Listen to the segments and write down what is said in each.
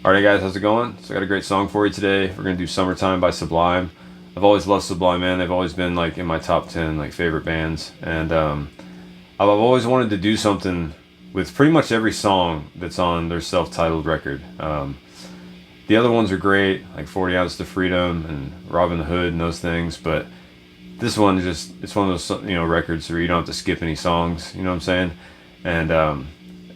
Alright guys, how's it going? So I got a great song for you today. We're going to do Summertime by Sublime. I've always loved Sublime, man. They've always been like in my top 10 like favorite bands. And I've always wanted to do something with pretty much every song that's on their self-titled record. The other ones are great, like 40 Ounce to Freedom and Robin the Hood and those things, but this one just, it's one of those, you know, records where you don't have to skip any songs, you know what I'm saying? And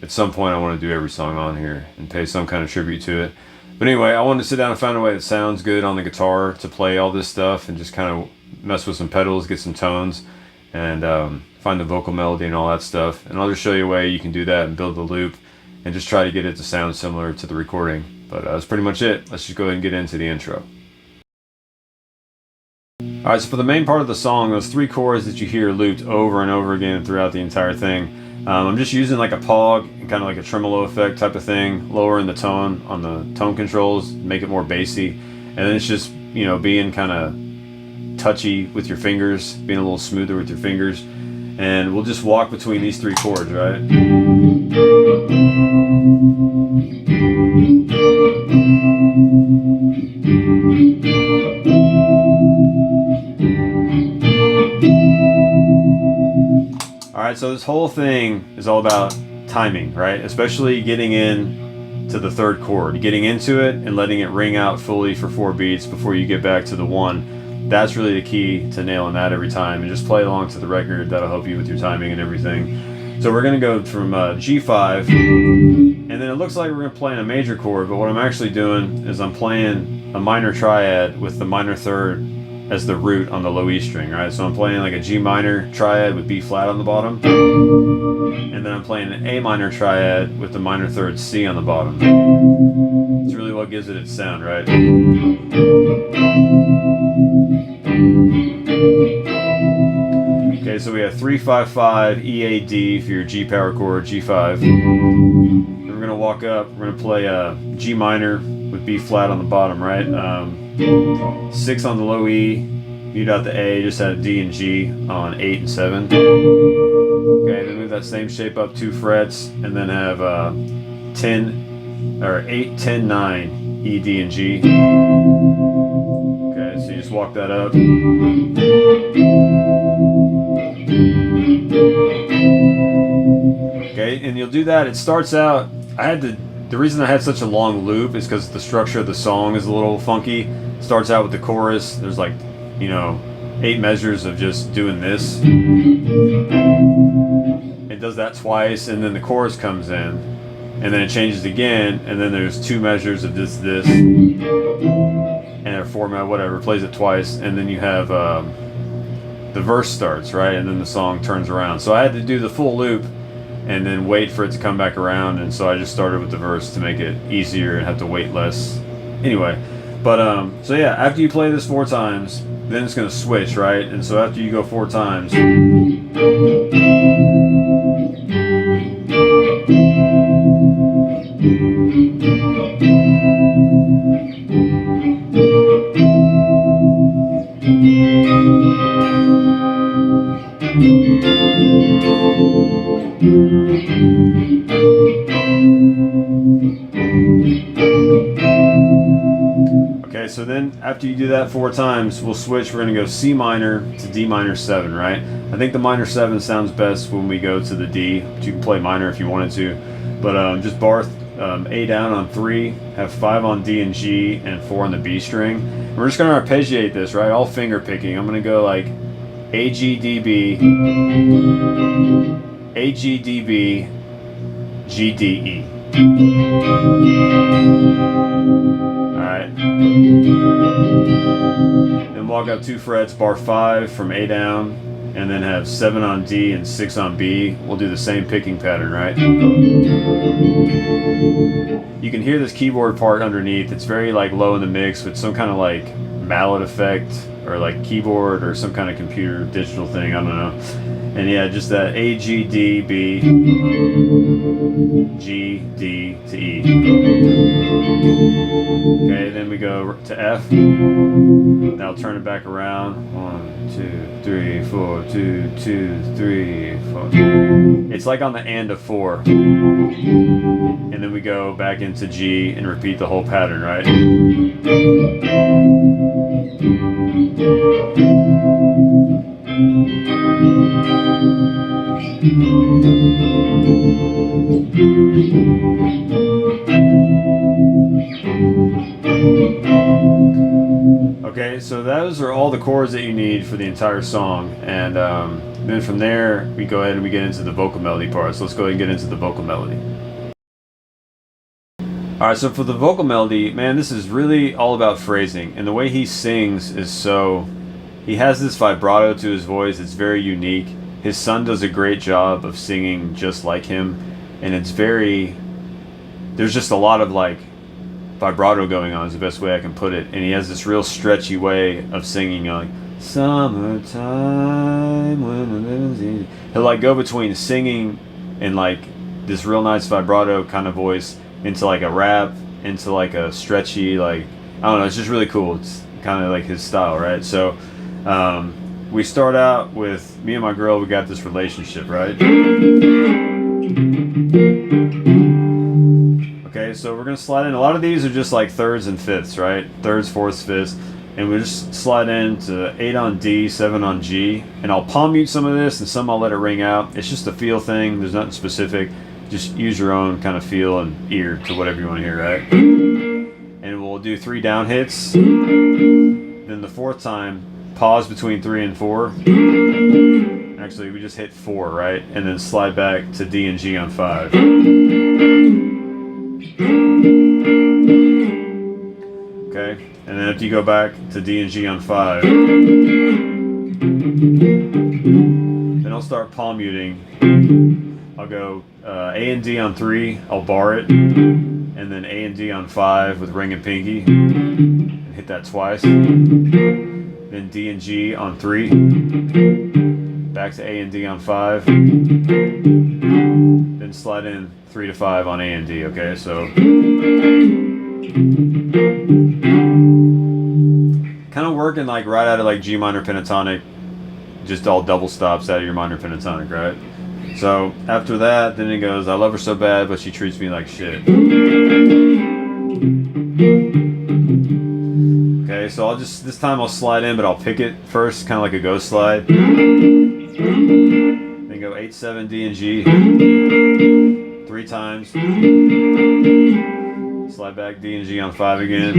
at some point I want to do every song on here and pay some kind of tribute to it. But anyway, I wanted to sit down and find a way that sounds good on the guitar to play all this stuff and just kind of mess with some pedals, get some tones, and find the vocal melody and all that stuff. And I'll just show you a way you can do that and build the loop and just try to get it to sound similar to the recording. But that's pretty much it. Let's just go ahead and get into the intro. Alright, so for the main part of the song, those three chords that you hear looped over and over again throughout the entire thing, I'm just using like a pog and kind of like a tremolo effect type of thing, lowering the tone on the tone controls, make it more bassy, and then it's just, you know, being kind of touchy with your fingers, being a little smoother with your fingers, and we'll just walk between these three chords, right? Alright, so this whole thing is all about timing, right? Especially getting in to the third chord, getting into it and letting it ring out fully for 4 beats before you get back to the 1. That's really the key to nailing that every time, and just play along to the record. That'll help you with your timing and everything. So we're going to go from G5, and then it looks like we're going to play in a major chord, but what I'm actually doing is I'm playing a minor triad with the minor third as the root on the low E string, right? So I'm playing like a G minor triad with B flat on the bottom, and then I'm playing an A minor triad with the minor third C on the bottom. It's really what gives it its sound, right? Okay, so we have 3-5-5 EAD for your G power chord, G5. Then we're gonna walk up. We're gonna play a G minor with B flat on the bottom, right? 6 on the low E. Mute out the A. Just had D and G on 8 and 7. Okay, then move that same shape up 2 frets, and then have 10 or 8, 10, 9 E, D, and G. Okay, so you just walk that up. Okay, and you'll do that. It starts out, the reason I had such a long loop is because the structure of the song is a little funky. It starts out with the chorus. There's like, 8 measures of just doing this. It does that twice, and then the chorus comes in, and then it changes again, and then there's 2 measures of this, and a format, whatever, plays it twice, and then you have the verse starts, right, and then the song turns around. So I had to do the full loop and then wait for it to come back around, and so I just started with the verse to make it easier and have to wait less. Anyway, but so yeah, after you play this 4 times, then it's gonna switch, right? And so after you go 4 times, okay, so then after you do that 4 times, we'll switch. We're going to go C minor to D minor 7, right? I think the minor 7 sounds best when we go to the D, but you can play minor if you wanted to. But just bar A down on 3, have 5 on D and G, and 4 on the B string. And we're just going to arpeggiate this, right? All finger picking. I'm going to go like A, G, D, B, A, G, D, B, G, D, E. Alright. Then walk up 2 frets, bar 5 from A down, and then have 7 on D and 6 on B. We'll do the same picking pattern, right? You can hear this keyboard part underneath. It's very like low in the mix with some kind of like mallet effect or like keyboard or some kind of computer digital thing, I don't know. And yeah, just that A, G, D, B, G, D to E. Okay, then we go to F. Now I'll turn it back around. 1, 2, 3, 4, 2, 2, 3, 4. It's like on the and of 4. And then we go back into G and repeat the whole pattern, right? Okay, so those are all the chords that you need for the entire song, and then from there we go ahead and we get into the vocal melody part. So let's go ahead and get into the vocal melody. Alright, so for the vocal melody, man, this is really all about phrasing, and the way he sings is so... He has this vibrato to his voice, it's very unique. His son does a great job of singing just like him, and it's very... There's just a lot of like vibrato going on is the best way I can put it, and he has this real stretchy way of singing, like summertime when the living's easy. He'll like go between singing and like this real nice vibrato kind of voice into like a rap, into like a stretchy, like, I don't know, it's just really cool. It's kind of like his style, right? So we start out with me and my girl, we got this relationship, right? Okay, so we're gonna slide in. A lot of these are just like thirds and fifths, right? Thirds, fourths, fifths. And we just slide into 8 on D, 7 on G. And I'll palm mute some of this and some I'll let it ring out. It's just a feel thing. There's nothing specific. Just use your own kind of feel and ear to whatever you want to hear, right? And we'll do 3 down hits. Then the 4th time, pause between 3 and 4. Actually, we just hit 4, right? And then slide back to D and G on 5. Okay, and then if you go back to D and G on 5, then I'll start palm muting. I'll go A and D on 3, I'll bar it, and then A and D on 5 with ring and pinky, and hit that twice. Then D and G on 3, back to A and D on 5, then slide in 3 to 5 on A and D, okay? So kind of working like right out of like G minor pentatonic, just all double stops out of your minor pentatonic, right? So after that, then it goes, I love her so bad, but she treats me like shit. Okay, so this time I'll slide in, but I'll pick it first, kind of like a ghost slide. Then go 8, 7, D and G 3 times. Slide back D and G on 5 again.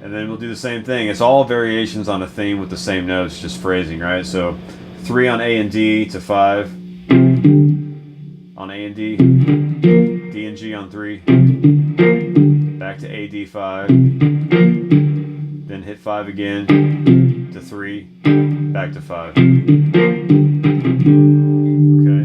And then we'll do the same thing. It's all variations on a theme with the same notes, just phrasing, right? So 3 on A and D to 5 on A and D, D and G on 3, back to A, D, 5, then hit 5 again to 3, back to 5. Okay.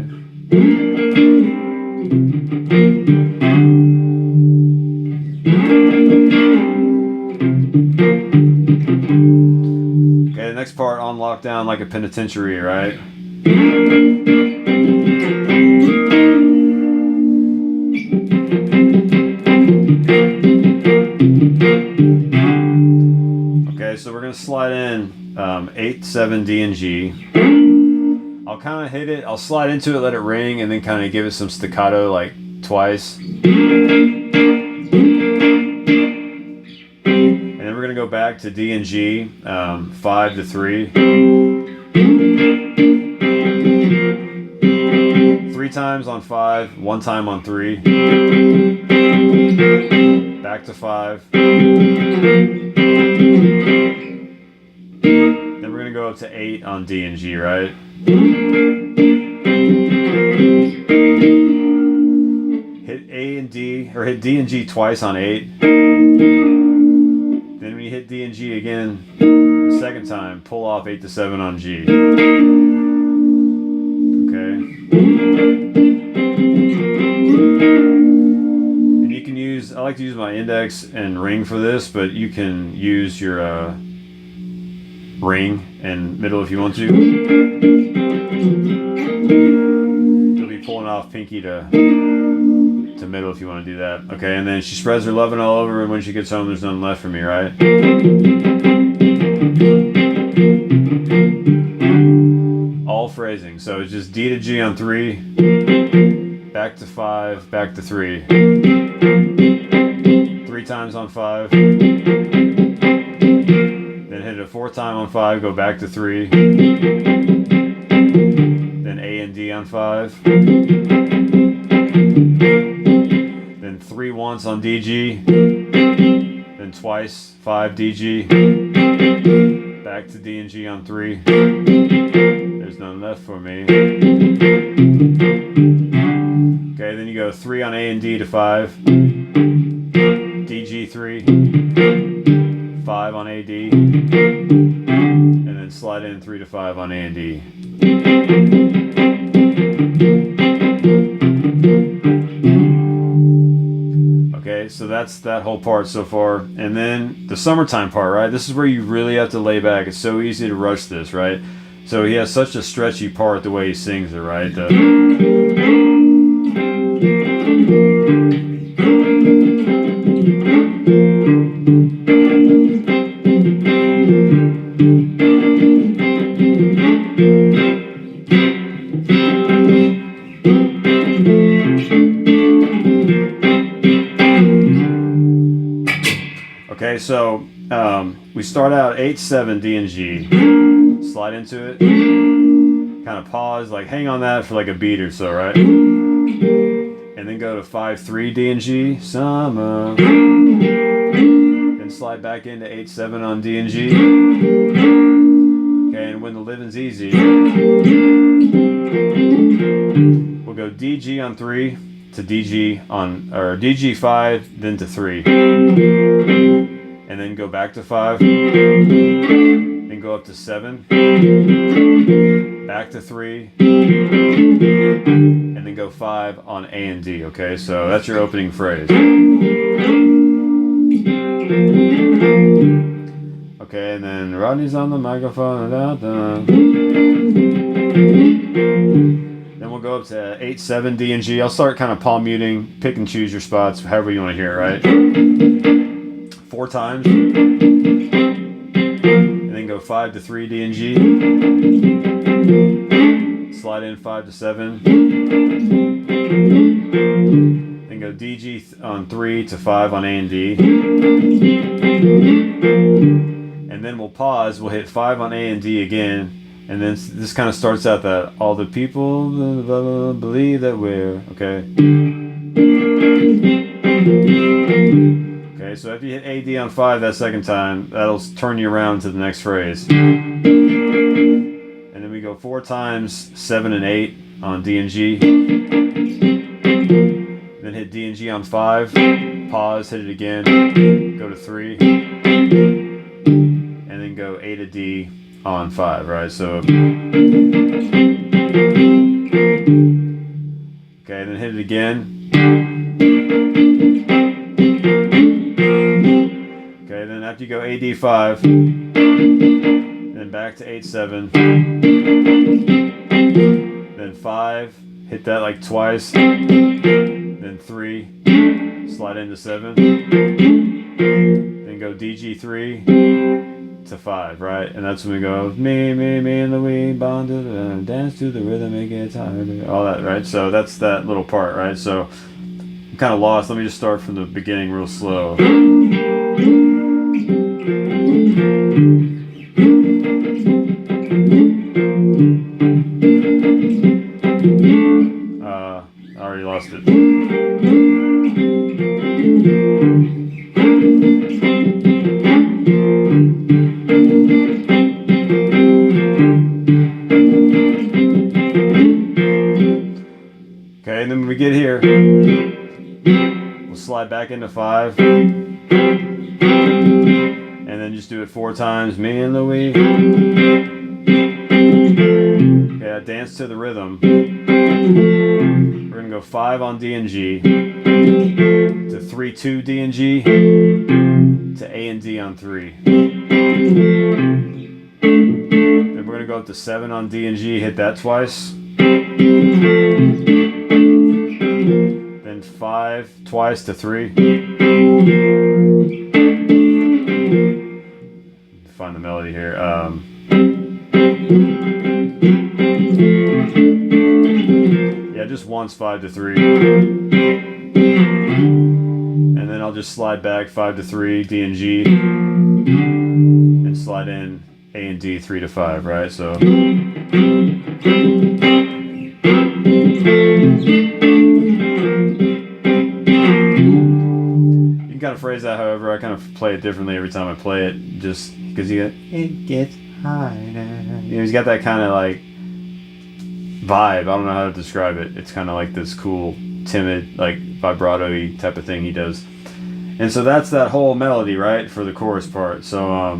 Okay, the next part on lockdown like a penitentiary, right? Okay, so we're gonna slide in 8, 7, D and G. I'll kind of hit it, I'll slide into it, let it ring, and then kind of give it some staccato like twice. And then we're going to go back to D and G, 5 to 3. 3 times on 5, 1 time on 3. Back to 5. Then we're going to go up to 8 on D and G, right? Hit A and D, or hit D and G twice on 8. Then when you hit D and G again, the second time, pull off 8 to 7 on G. Okay. And you can use, I like to use my index and ring for this, but you can use your ring and middle if you want to. You'll be pulling off pinky to middle if you want to do that. Okay, and then she spreads her loving all over, and when she gets home, there's nothing left for me, right? All phrasing. So it's just D to G on 3, back to 5, back to 3. 3 times on 5. Then hit it a 4th time on 5, go back to 3. Then A and D on 5. Then 3 once on DG. Then twice, 5 DG. Back to D and G on 3. There's none left for me. Okay, then you go 3 on A and D to 5. DG 3. 5 on AD. And then slide in 3 to 5 on A and D. Okay, so that's that whole part so far. And then the summertime part, right? This is where you really have to lay back. It's so easy to rush this, right? So he has such a stretchy part the way he sings it, right? Okay, so we start out 8, 7, D and G. Slide into it. Kind of pause, like hang on that for like a beat or so, right? And then go to 5, 3, D and G. Summer. Then slide back into 8, 7 on D and G. when the living's easy, we'll go DG on 3 to DG on, or DG 5, then to 3. And then go back to 5. Then go up to 7. Back to 3. And then go 5 on A and D, okay? So that's your opening phrase. Okay, and then Rodney's on the microphone. Then we'll go up to 8, 7, D, and G. I'll start kind of palm muting, pick and choose your spots, however you want to hear it, right? 4 times. And then go 5 to 3, D, and G. Slide in 5 to 7. Then go DG on 3 to 5 on A and D. And then we'll pause, we'll hit 5 on A and D again, and then this kind of starts out that all the people believe that we're, okay? Okay, so if you hit A, D on 5 that second time, that'll turn you around to the next phrase. And then we go 4 times, 7 and 8 on D and G. Then hit D and G on 5, pause, hit it again, go to 3. And then go A to D on 5, right? So, okay, then hit it again. Okay, then after you go A, D, 5, then back to 8, 7, then 5, hit that like twice, then 3, slide into 7, then go DG3 to 5, right? And that's when we go me and Louie bonded, dance to the rhythm, it gets harder, all that, right? So that's that little part, right? So I'm kind of lost. Let me just start from the beginning real slow. I already lost it. Okay, and then when we get here, we'll slide back into 5. And then just do it 4 times. Me and Louie. Okay, I dance to the rhythm. We're going to go 5 on D and G. To 3, 2, D and G. To A and D on 3. Then we're going to go up to 7 on D and G. Hit that twice. Then 5 twice to 3. Find the melody here. Yeah, just once 5 to 3. And then I'll just slide back 5 to 3, D and G. And slide in A and D 3 to 5, right? So. You can kind of phrase that however. I kind of play it differently every time I play it, just because it gets harder. You know, he's got that kind of like vibe. I don't know how to describe it. It's kind of like this cool, timid, like vibrato-y type of thing he does. And so that's that whole melody, right, for the chorus part. So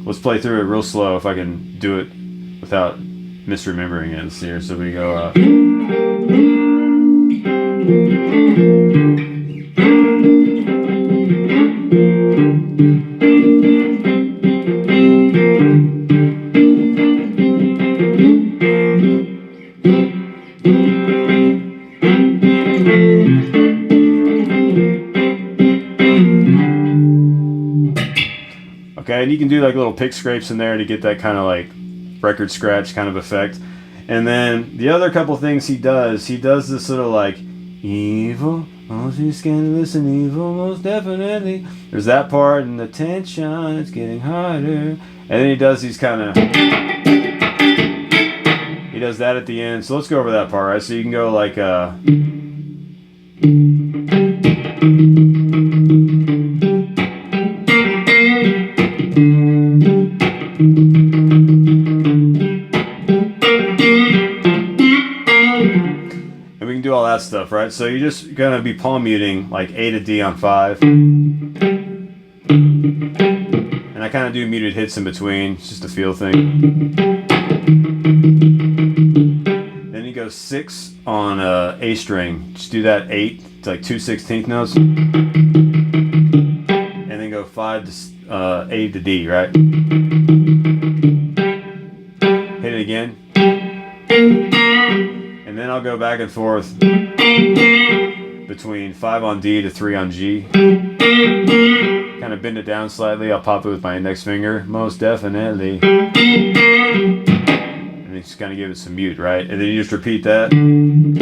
let's play through it real slow if I can do it without misremembering it. Here, so we go. Okay, and you can do like little pick scrapes in there to get that kind of like record scratch kind of effect. And then the other couple things he does this little like evil, oh she's scandalous and evil, most definitely. There's that part, and the tension, it's getting harder. And then he does these kind of, he does that at the end. So let's go over that part, right? So you can go like can do all that stuff, right? So you're just gonna be palm muting like A to D on 5. And I kind of do muted hits in between. It's just a feel thing. Then you go 6 on A string. Just do that 8. It's like 2/16 notes. And then go 5 to A to D, right? Hit it again. And then I'll go back and forth between 5 on D to 3 on G. Kind of bend it down slightly. I'll pop it with my index finger. Most definitely. And then just kind of give it some mute, right? And then you just repeat that. And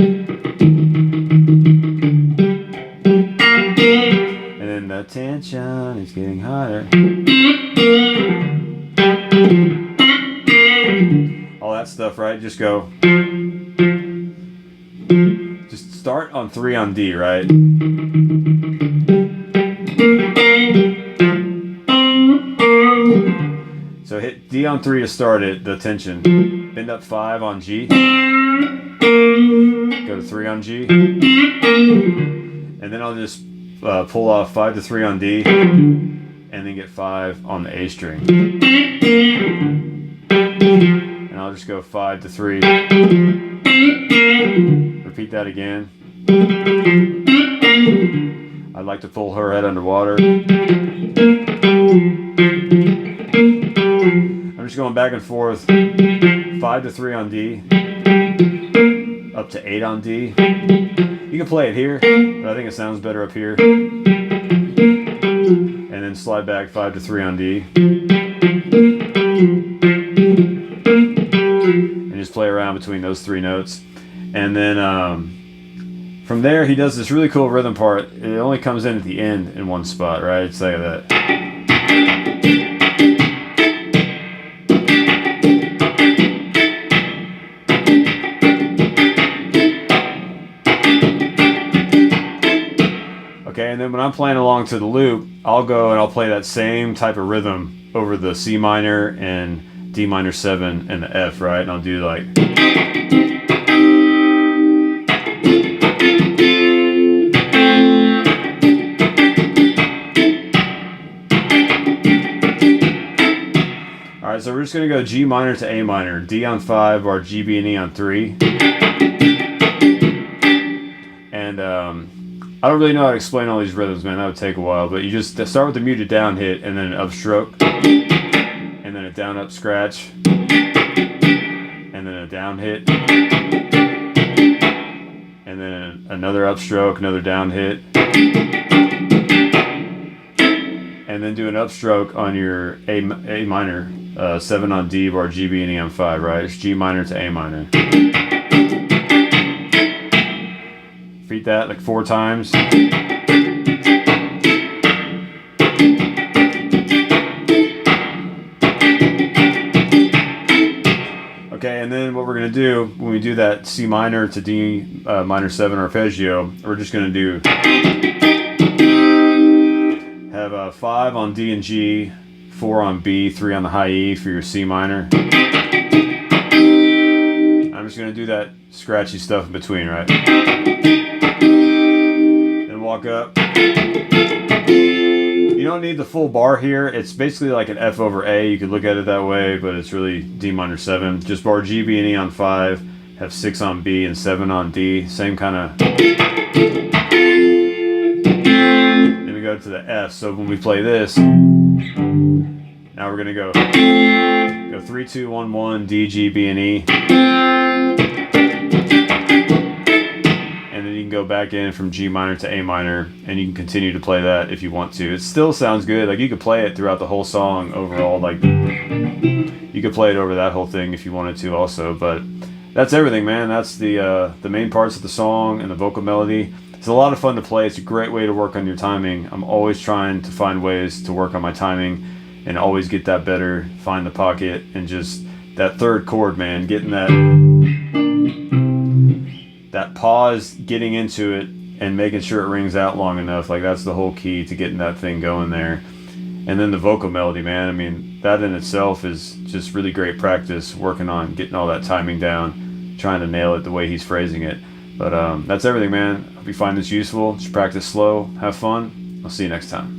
then the tension is getting higher. All that stuff, right? Just go. Just start on 3 on D, right? So hit D on 3 to start it, the tension. Bend up 5 on G. Go to 3 on G. And then I'll just pull off 5 to 3 on D. And then get 5 on the A string. And I'll just go 5 to 3. Repeat that again. I'd like to pull her head underwater. I'm just going back and forth. 5 to 3 on D. Up to 8 on D. You can play it here, but I think it sounds better up here. And then slide back 5 to 3 on D. And just play around between those 3 notes. And then from there, he does this really cool rhythm part. It only comes in at the end in one spot, right? It's like that. Okay, and then when I'm playing along to the loop, I'll go and I'll play that same type of rhythm over the C minor and D minor 7 and the F, right? And I'll do like... Alright, so we're just going to go G minor to A minor, D on 5, or G, B, and E on 3. And I don't really know how to explain all these rhythms, man. That would take a while. But you just start with the muted down hit, and then an upstroke, and then a down up scratch, and then a down hit, and then another upstroke, another down hit, and then do an upstroke on your A minor, 7 on D, bar G, B, and E on 5, right? It's G minor to A minor. Repeat that like 4 times. Okay, and then what we're going to do when we do that C minor to D minor 7 arpeggio, we're just going to do have a 5 on D and G, 4 on B, 3 on the high E for your C minor. I'm just going to do that scratchy stuff in between, right? Then walk up. You don't need the full bar here. It's basically like an F over A. You could look at it that way, but it's really D minor 7. Just bar G, B, and E on 5. Have 6 on B and 7 on D. Same kind of... Then we go to the F. So when we play this, now we're going to go 3, 2, 1, 1, D, G, B, and E. And then you can go back in from G minor to A minor, and you can continue to play that if you want to. It still sounds good. Like, you could play it throughout the whole song overall. Like, you could play it over that whole thing if you wanted to also. But that's everything, man. That's the main parts of the song and the vocal melody. It's a lot of fun to play. It's a great way to work on your timing. I'm always trying to find ways to work on my timing and always get that better, find the pocket, and just that third chord, man, getting that pause, getting into it, and making sure it rings out long enough. Like, that's the whole key to getting that thing going there. And then the vocal melody, man, I mean, that in itself is just really great practice, working on getting all that timing down, trying to nail it the way he's phrasing it. But that's everything, man. Hope you find this useful. Just practice slow, have fun. I'll see you next time.